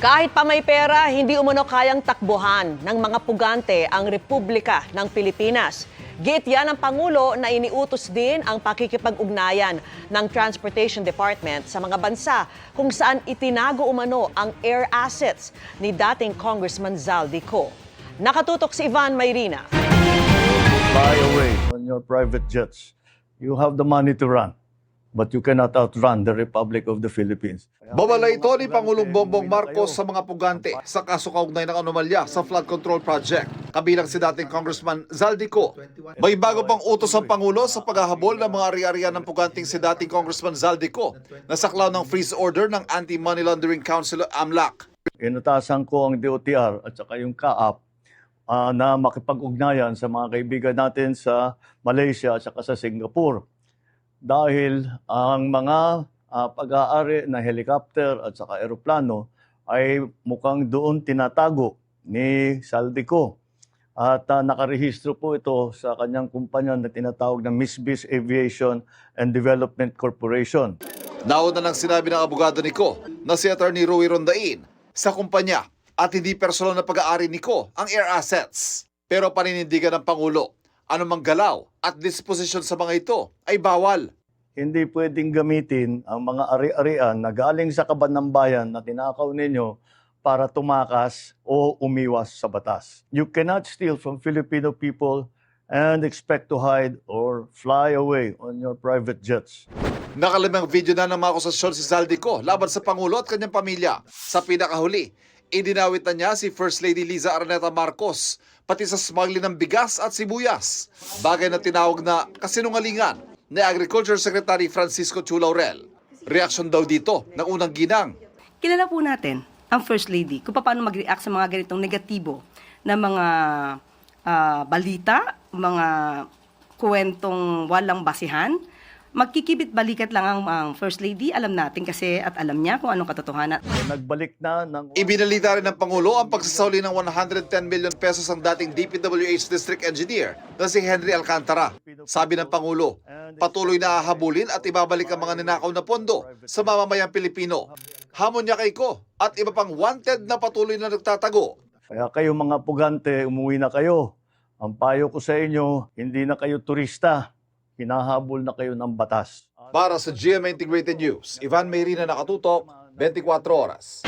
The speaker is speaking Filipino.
Kahit pa may pera, hindi umano kayang takbuhan ng mga pugante ang Republika ng Pilipinas. Git yan ng Pangulo na iniutos din ang pakikipag-ugnayan ng Transportation Department sa mga bansa kung saan itinago umano ang air assets ni dating Congressman Zaldico. Nakatutok si Ivan Mayrina. Fly away on your private jets. You have the money to run, but you cannot outrun the Republic of the Philippines. Babala ito ni Pangulong Bongbong Marcos sa mga pugante sa kaso kaugnay ng anomalya sa flood control project. Kabilang si dating Congressman Zaldico. May bago pang utos ang Pangulo sa paghahabol ng mga ari-arian ng puganting si dating Congressman Zaldico na saklaw ng freeze order ng Anti-Money Laundering Council AMLAC. Inutasan ko ang DOTR at saka yung CAAP na makipag-ugnayan sa mga kaibigan natin sa Malaysia at saka sa Singapore. Dahil ang mga pag-aari na helicopter at saka aeroplano ay mukhang doon tinatago ni Zaldico. At nakarehistro po ito sa kanyang kumpanya na tinatawag na Misbis Aviation and Development Corporation. Nauna nang sinabi ng abogado ni Ko na si Attorney Roy Rondain sa kumpanya at hindi personal na pag-aari ni Ko ang air assets. Pero paninindigan ng Pangulo, anumang galaw at disposisyon sa mga ito ay bawal. Hindi pwedeng gamitin ang mga ari-arian na galing sa kaban ng bayan na tinakaw ninyo para tumakas o umiwas sa batas. You cannot steal from Filipino people and expect to hide or fly away on your private jets. Nakalimang video na ng mga akusasyon si Zaldico laban sa Pangulo at kanyang pamilya. Sa pinakahuli, idinawit na niya si First Lady Liza Araneta Marcos pati sa smuggling ng bigas at sibuyas. Bagay na tinawag na kasinungalingan ni Agriculture Secretary Francisco Chu Laurel. Reaksyon daw dito ng unang ginang. Kilala po natin ang First Lady kung paano mag-react sa mga ganitong negatibo na mga balita, mga kwentong walang basihan. Magkikibit balikat lang ang First Lady, alam natin kasi at alam niya kung anong katotohanan. Nagbalik na ng... Ibinalita rin ng Pangulo ang pagsasauli ng 110 million pesos ang dating DPWH District Engineer na si Henry Alcantara. Sabi ng Pangulo, patuloy na hahabulin at ibabalik ang mga ninakaw na pondo sa mamamayang Pilipino. Hamon niya kay Ko at iba pang wanted na patuloy na nagtatago. Kaya kayo mga pugante, umuwi na kayo. Ang payo ko sa inyo, hindi na kayo turista. Hinahabol na kayo ng batas. Para sa GMA Integrated News, Ivan Mayrina, nakatutok, 24 oras.